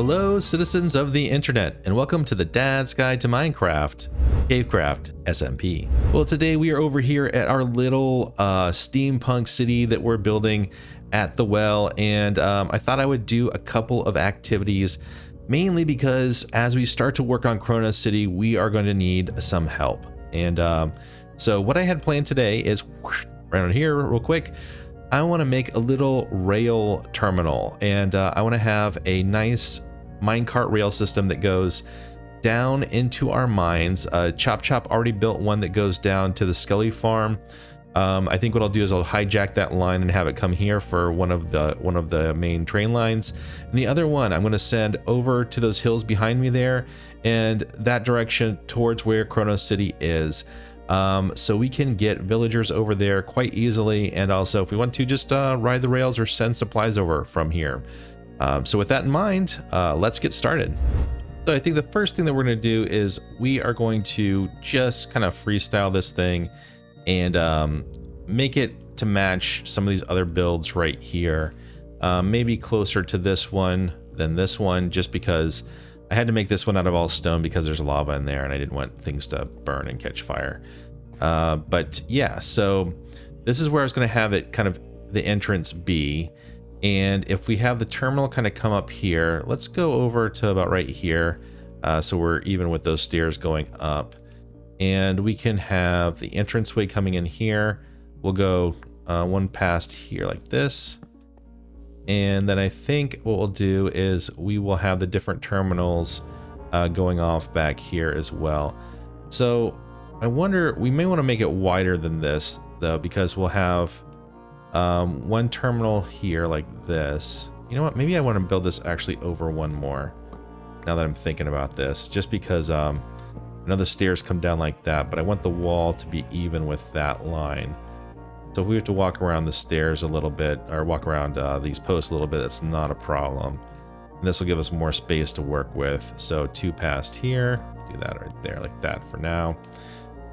Hello, citizens of the internet, and welcome to the Dad's Guide to Minecraft, CaveCraft SMP. Well, today we are over here at our little steampunk city that we're building at the well, and I thought I would do a couple of activities, mainly because as we start to work on Chronos City, we are going to need some help. And so what I had planned today is, right on here real quick, I want to make a little rail terminal, and I want to have a nice minecart rail system that goes down into our mines. Chop already built one that goes down to the Skelly farm. I think what I'll do is I'll hijack that line and have it come here for one of the main train lines, and the other one I'm going to send over to those hills behind me there, and that direction towards where Chronos City is. So we can get villagers over there quite easily, and also if we want to just ride the rails or send supplies over from here. So with that in mind, let's get started. So I think the first thing that we're going to do is we are going to just kind of freestyle this thing and make it to match some of these other builds right here. Maybe closer to this one than this one, just because I had to make this one out of all stone because there's lava in there and I didn't want things to burn and catch fire. But yeah, so this is where I was going to have it kind of the entrance be. And if we have the terminal kind of come up here, let's go over to about right here. So we're even with those stairs going up, and we can have the entranceway coming in here. We'll go one past here like this. And then I think what we'll do is we will have the different terminals going off back here as well. So I wonder, we may want to make it wider than this though, because we'll have one terminal here like this. You know what? Maybe I want to build this actually over one more now that I'm thinking about this, just because I know the stairs come down like that, but I want the wall to be even with that line. So if we have to walk around the stairs a little bit, or walk around these posts a little bit, that's not a problem. And this will give us more space to work with. So two past here, do that right there like that for now.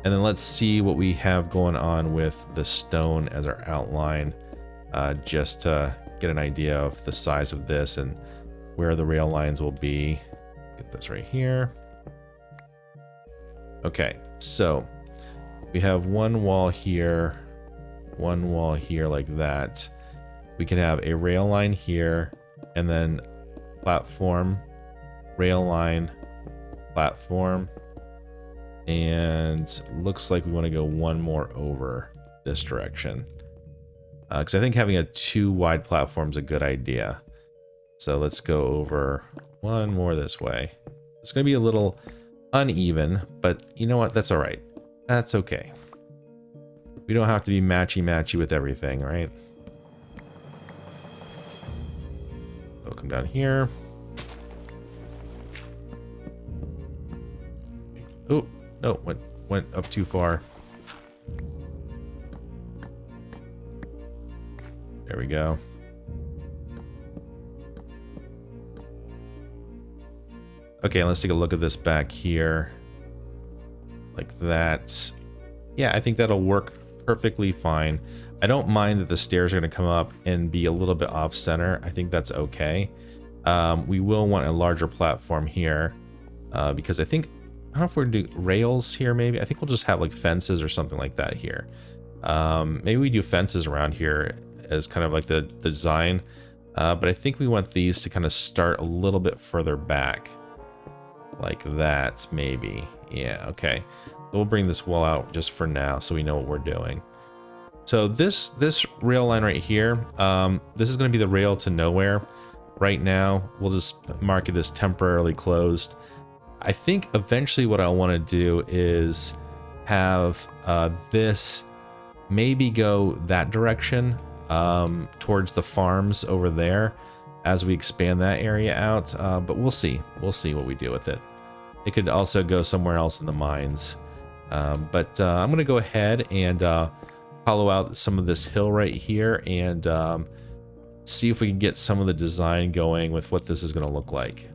And then let's see what we have going on with the stone as our outline, just to get an idea of the size of this and where the rail lines will be. Get this right here. Okay, so we have one wall here like that. We can have a rail line here, and then platform, rail line, platform, and looks like we want to go one more over this direction, because I think having a two wide platform is a good idea. So let's go over one more this way. It's going to be a little uneven, but you know what? That's all right. That's okay. We don't have to be matchy with everything, right? We'll come down here. Oh, no, went up too far. There we go. Okay, let's take a look at this back here. Like that. Yeah, I think that'll work perfectly fine. I don't mind that the stairs are going to come up and be a little bit off center. I think that's okay. We will want a larger platform here, because I think, I don't know if we're going to do rails here maybe. I think we'll just have like fences or something like that here. Maybe we do fences around here as kind of like the design, but I think we want these to kind of start a little bit further back. Like that, maybe. Yeah, okay. We'll bring this wall out just for now so we know what we're doing. So this rail line right here, this is going to be the rail to nowhere. Right now, we'll just mark it as temporarily closed. I think eventually what I want to do is have this maybe go that direction, towards the farms over there as we expand that area out. But we'll see. We'll see what we do with it. It could also go somewhere else in the mines. But I'm going to go ahead and hollow out some of this hill right here and see if we can get some of the design going with what this is going to look like.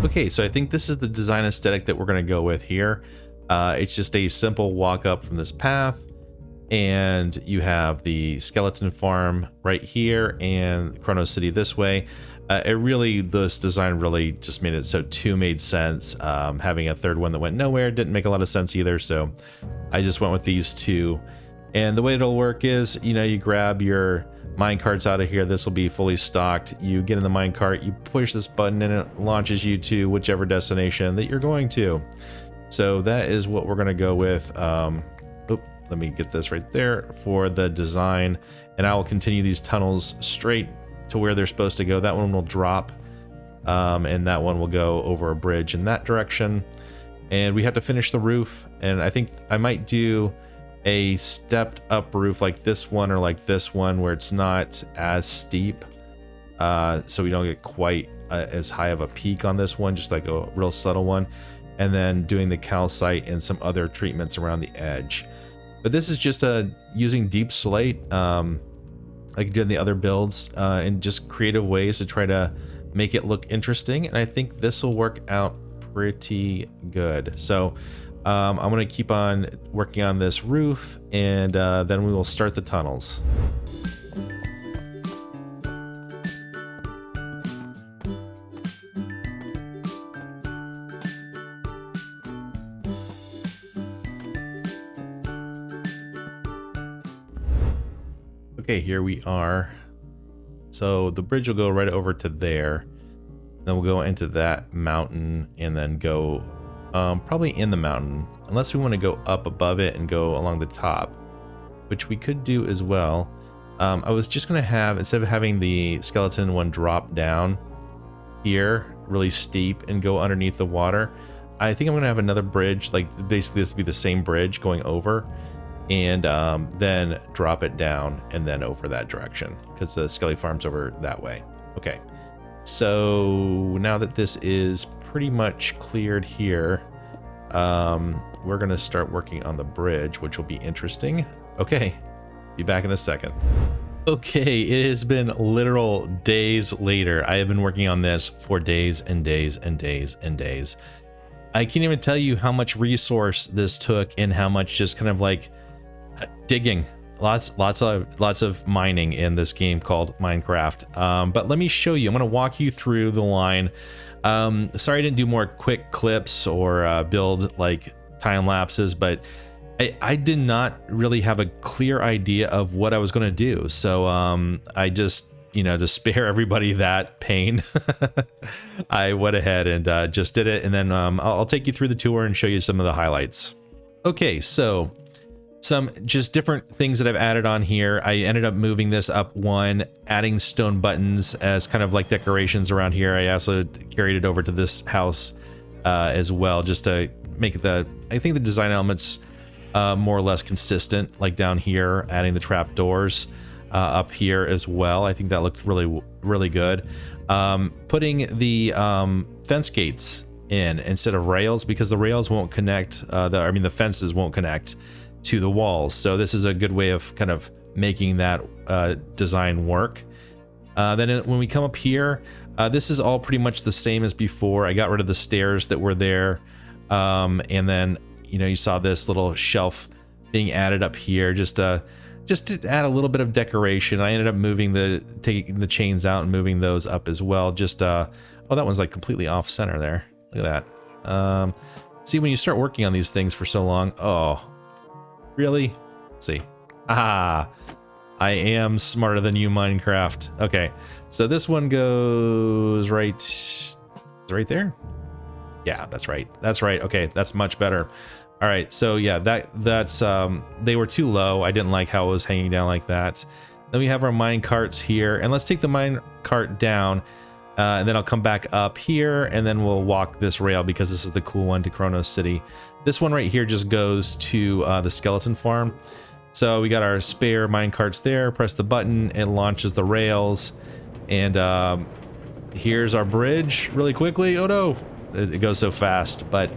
Okay, so I think this is the design aesthetic that we're going to go with here. It's just a simple walk up from this path, and you have the skeleton farm right here and Chronos City this way. This design really just made it so two made sense. Having a third one that went nowhere didn't make a lot of sense either, so I just went with these two. And the way it'll work is, you grab your minecarts out of here. This will be fully stocked. You get in the minecart, you push this button, and it launches you to whichever destination that you're going to. So that is what we're going to go with. Let me get this right there for the design, and I will continue these tunnels straight to where they're supposed to go. That one will drop, and that one will go over a bridge in that direction. And we have to finish the roof, and I think I might do a stepped up roof like this one or like this one, where it's not as steep, so we don't get quite as high of a peak on this one, just like a real subtle one, and then doing the calcite and some other treatments around the edge. But this is just using deep slate, like you did in the other builds, in just creative ways to try to make it look interesting, and I think this will work out pretty good. So I'm going to keep on working on this roof, and then we will start the tunnels. Okay, here we are. So the bridge will go right over to there. Then we'll go into that mountain and then go probably in the mountain, unless we want to go up above it and go along the top, which we could do as well. I was just going to have, instead of having the skeleton one drop down here really steep and go underneath the water, I think I'm going to have another bridge, like basically this would be the same bridge going over, and then drop it down and then over that direction, because the Skelly Farm's over that way. Okay, so now that this is pretty much cleared here, we're gonna start working on the bridge, which will be interesting. Okay, be back in a second. Okay, it has been literal days later. I have been working on this for days and days and days and days. I can't even tell you how much resource this took and how much just kind of like digging. Lots of mining in this game called Minecraft. But let me show you. I'm going to walk you through the line. Sorry I didn't do more quick clips or build like time lapses, but I did not really have a clear idea of what I was going to do. So I just, to spare everybody that pain, I went ahead and just did it. And then I'll take you through the tour and show you some of the highlights. Okay, so some just different things that I've added on here. I ended up moving this up one, adding stone buttons as kind of like decorations around here. I also carried it over to this house as well, just to make I think the design elements more or less consistent, like down here, adding the trap doors up here as well. I think that looks really good. Putting the fence gates in instead of rails, because the rails won't connect, the fences won't connect to the walls. So this is a good way of kind of making that design work. Then when we come up here, this is all pretty much the same as before. I got rid of the stairs that were there. And then, you saw this little shelf being added up here just to add a little bit of decoration. I ended up taking the chains out and moving those up as well. Oh, that one's like completely off center there. Look at that. See, when you start working on these things for so long, oh, really? Let's see. I am smarter than you, Minecraft. Okay, so this one goes right there. Yeah, that's right. That's right. Okay, that's much better. All right, so yeah, that's they were too low. I didn't like how it was hanging down like that. Then we have our mine carts here, and let's take the mine cart down, and then I'll come back up here, and then we'll walk this rail because this is the cool one to Chronos City. This one right here just goes to the skeleton farm. So we got our spare mine carts there. Press the button, it launches the rails, and here's our bridge really quickly. Oh no, it goes so fast, but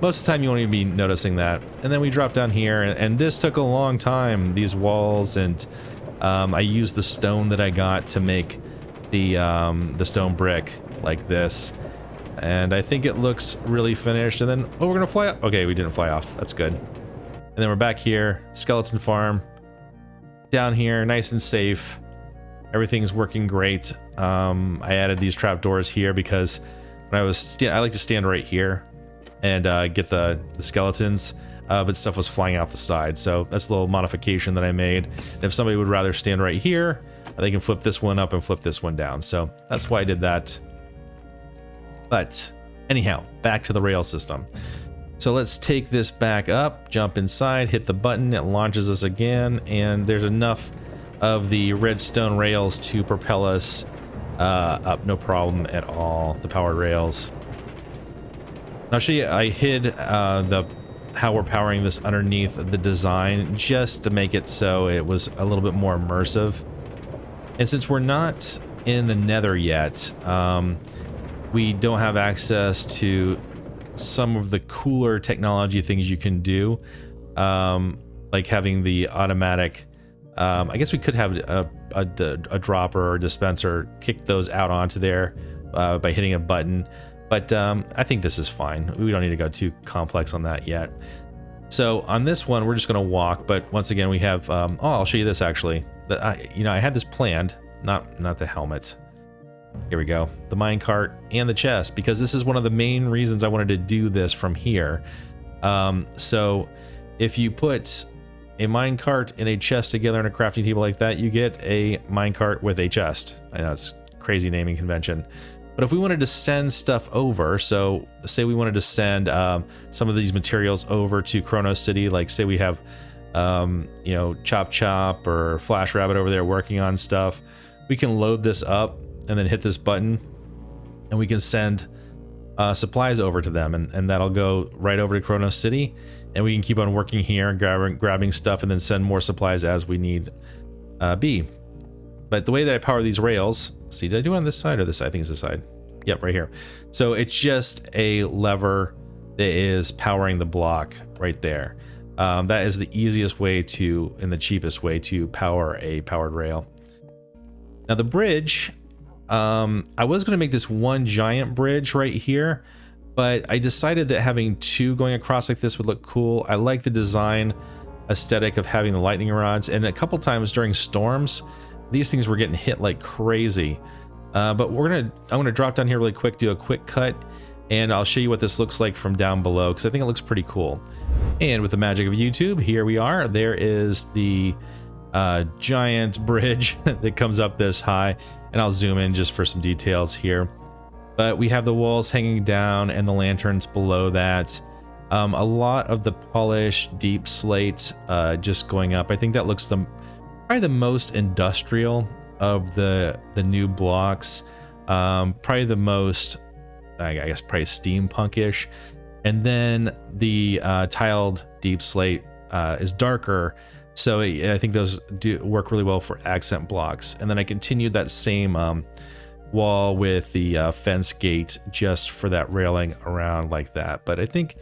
most of the time you won't even be noticing that. And then we drop down here, and this took a long time, these walls, and I used the stone that I got to make the stone brick like this. And I think it looks really finished. And then, oh, we're gonna fly up. Okay, we didn't fly off. That's good. And then we're back here, skeleton farm. Down here, nice and safe. Everything's working great. I added these trapdoors here because when I like to stand right here and get the skeletons, but stuff was flying out the side. So that's a little modification that I made. And if somebody would rather stand right here, they can flip this one up and flip this one down. So that's why I did that. But anyhow, back to the rail system. So let's take this back up, jump inside, hit the button, it launches us again, and there's enough of the redstone rails to propel us up, no problem at all, the powered rails. I'll show you, I hid how we're powering this underneath the design just to make it so it was a little bit more immersive. And since we're not in the Nether yet, we don't have access to some of the cooler technology things you can do, like having the automatic, I guess we could have a dropper or a dispenser, kick those out onto there by hitting a button, but I think this is fine. We don't need to go too complex on that yet. So on this one, we're just going to walk, but once again, we have, oh, I'll show you this actually. That I had this planned, not the helmet. Here we go, the minecart and the chest, because this is one of the main reasons I wanted to do this from here. So if you put a minecart and a chest together on a crafting table like that, you get a minecart with a chest. I know it's crazy naming convention, but if we wanted to send stuff over, so say we wanted to send some of these materials over to Chronos City, like say we have you know, Chop Chop or Flash Rabbit over there working on stuff, we can load this up and then hit this button and we can send supplies over to them, and that'll go right over to Chronos City, and we can keep on working here and grabbing stuff and then send more supplies as we need be. But the way that I power these rails, see, did I do it on this side or this side? I think it's this side. Yep, right here. So it's just a lever that is powering the block right there. That is the easiest way to, and the cheapest way to power a powered rail. Now the bridge, I was going to make this one giant bridge right here, but I decided that having two going across like this would look cool. I like the design aesthetic of having the lightning rods, and a couple times during storms, these things were getting hit like crazy. But I'm gonna drop down here really quick, do a quick cut, and I'll show you what this looks like from down below, because I think it looks pretty cool. And with the magic of YouTube, here we are. There is the giant bridge that comes up this high, and I'll zoom in just for some details here. But we have the walls hanging down and the lanterns below that. A lot of the polished deep slate just going up. I think that looks probably the most industrial of the new blocks. Probably the most, I guess, probably steampunk-ish. And then the tiled deep slate is darker. So I think those do work really well for accent blocks. And then I continued that same wall with the fence gate just for that railing around like that. But I think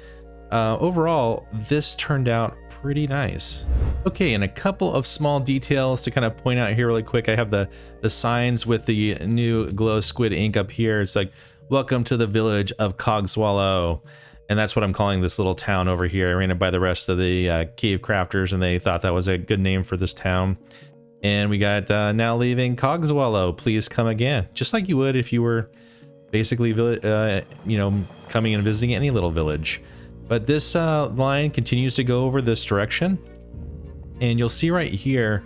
overall, this turned out pretty nice. Okay, and a couple of small details to kind of point out here really quick. I have the signs with the new glow squid ink up here. It's like, welcome to the village of Cogswallow. And that's what I'm calling this little town over here. I ran it by the rest of the cave crafters, and they thought that was a good name for this town. And we got now leaving Cogswallow. Please come again, just like you would if you were basically, you know, coming and visiting any little village. But this line continues to go over this direction, and you'll see right here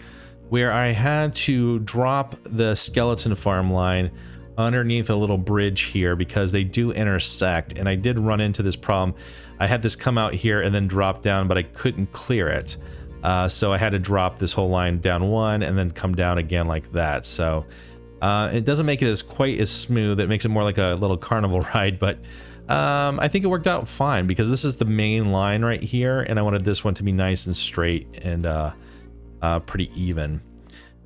where I had to drop the skeleton farm line underneath a little bridge here because they do intersect, and I did run into this problem. I had this come out here and then drop down, but I couldn't clear it. So I had to drop this whole line down one and then come down again like that. So it doesn't make it quite as smooth. It makes it more like a little carnival ride, but I think it worked out fine because this is the main line right here, and I wanted this one to be nice and straight and pretty even.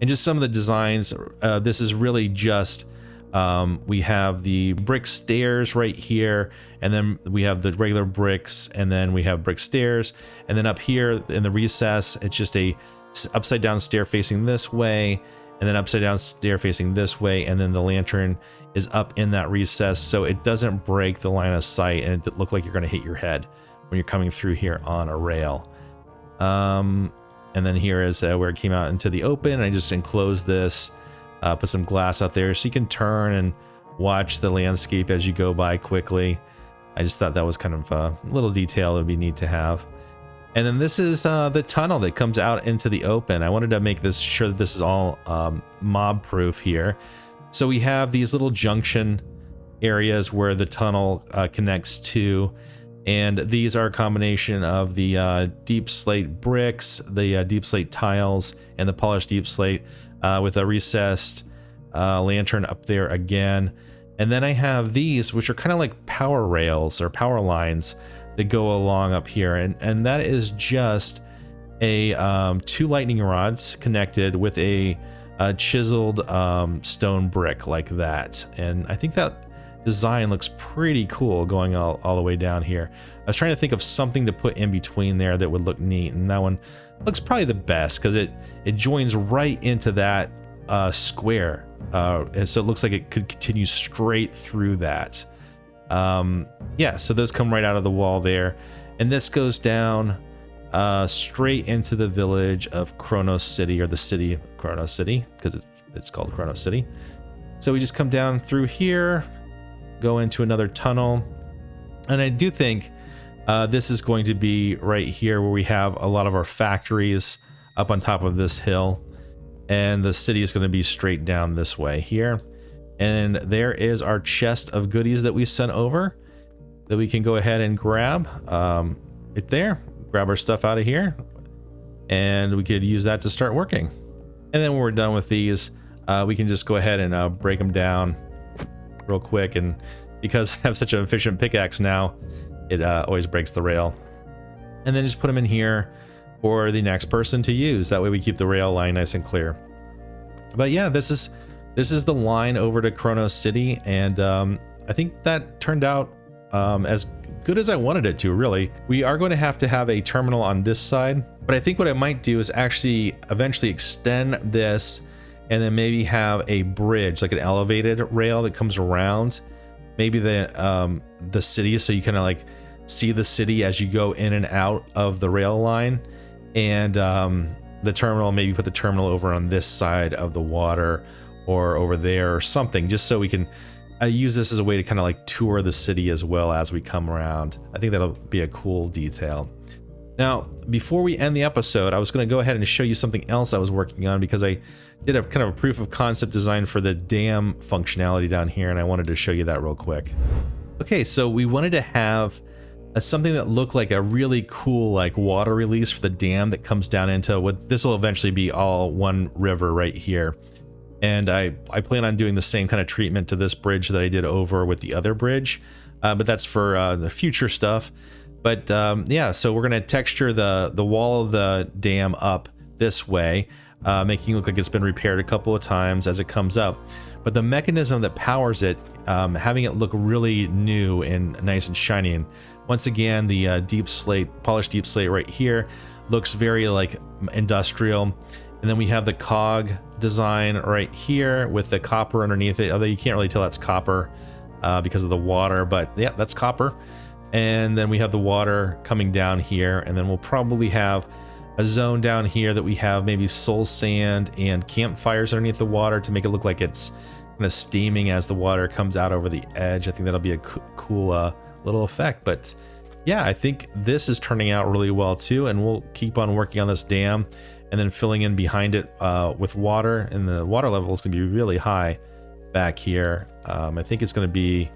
And just some of the designs, this is really just we have the brick stairs right here, and then we have the regular bricks, and then we have brick stairs, and then up here in the recess, it's just a upside down stair facing this way, and then upside down stair facing this way, and then the lantern is up in that recess so it doesn't break the line of sight and it look like you're going to hit your head when you're coming through here on a rail. And then here is where it came out into the open. I just enclosed this, put some glass out there so you can turn and watch the landscape as you go by quickly. I just thought that was kind of a little detail that would be neat to have. And then this is the tunnel that comes out into the open. I wanted to make this sure that this is all mob proof here. So we have these little junction areas where the tunnel connects to, and these are a combination of the deep slate bricks, the deep slate tiles, and the polished deep slate with a recessed lantern up there again. And then I have these, which are kind of like power rails or power lines that go along up here, and that is just a 2 lightning rods connected with a chiseled stone brick like that. And I think that design looks pretty cool going all the way down here. I was trying to think of something to put in between there that would look neat, and that one looks probably the best because it joins right into that square, and so it looks like it could continue straight through that. Yeah, so those come right out of the wall there, and this goes down straight into the village of Chronos City, or the city of Chronos City, because it's called Chronos City. So we just come down through here, go into another tunnel, and I do think this is going to be right here where we have a lot of our factories up on top of this hill, and the city is going to be straight down this way here. And there is our chest of goodies that we sent over that we can go ahead and grab right there. Grab our stuff out of here, and we could use that to start working. And then when we're done with these, we can just go ahead and break them down real quick. And because I have such an efficient pickaxe now, it always breaks the rail. And then just put them in here for the next person to use. That way we keep the rail line nice and clear. But yeah, this is the line over to Chronos City, and I think that turned out as good as I wanted it to, really. We are going to have a terminal on this side, but I think what I might do is actually eventually extend this and then maybe have a bridge, like an elevated rail that comes around maybe the city, so you kind of like see the city as you go in and out of the rail line, and the terminal, maybe put the terminal over on this side of the water or over there or something, just so we can use this as a way to kind of like tour the city as well as we come around. I think that'll be a cool detail. Now, before we end the episode, I was going to go ahead and show you something else I was working on, because I did a kind of a proof of concept design for the dam functionality down here, and I wanted to show you that real quick. Okay, so we wanted to have something that looked like a really cool like water release for the dam that comes down into what this will eventually be all one river right here. And I plan on doing the same kind of treatment to this bridge that I did over with the other bridge, but that's for the future stuff. But yeah, so we're gonna texture the wall of the dam up this way, making it look like it's been repaired a couple of times as it comes up. But the mechanism that powers it, having it look really new and nice and shiny. And once again, the deep slate, polished deep slate right here looks very like industrial. And then we have the cog design right here with the copper underneath it, although you can't really tell that's copper because of the water, but yeah, that's copper. And then we have the water coming down here, and then we'll probably have a zone down here that we have maybe soul sand and campfires underneath the water to make it look like it's kind of steaming as the water comes out over the edge. I think that'll be a cool little effect. But yeah, I think this is turning out really well too, and we'll keep on working on this dam and then filling in behind it with water, and the water level is going to be really high back here. I think it's going to be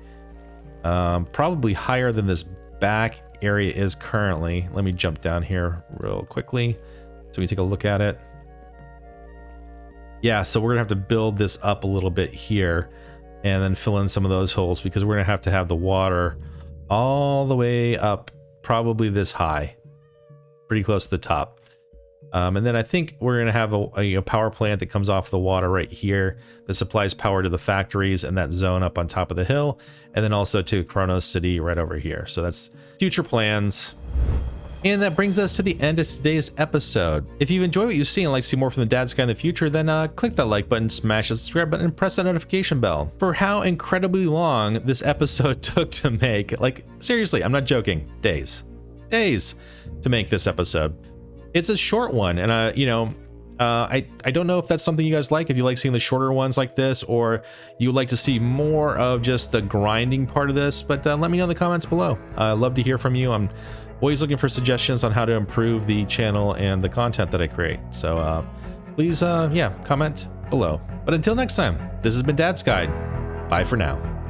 probably higher than this back area is currently. Let me jump down here real quickly so we can take a look at it. Yeah, so we're gonna have to build this up a little bit here and then fill in some of those holes, because we're gonna have the water all the way up, probably this high, pretty close to the top. And then I think we're going to have a power plant that comes off the water right here that supplies power to the factories and that zone up on top of the hill, and then also to Chronos City right over here. So that's future plans. And that brings us to the end of today's episode. If you've enjoyed what you've seen and like to see more from the Dad's Guide in the future, then click that like button, smash the subscribe button, and press that notification bell. For how incredibly long this episode took to make, like seriously, I'm not joking, days to make this episode. It's a short one, and I don't know if that's something you guys like, if you like seeing the shorter ones like this, or you would like to see more of just the grinding part of this, but let me know in the comments below. I'd love to hear from you. I'm always looking for suggestions on how to improve the channel and the content that I create. So please, comment below. But until next time, this has been Dad's Guide. Bye for now.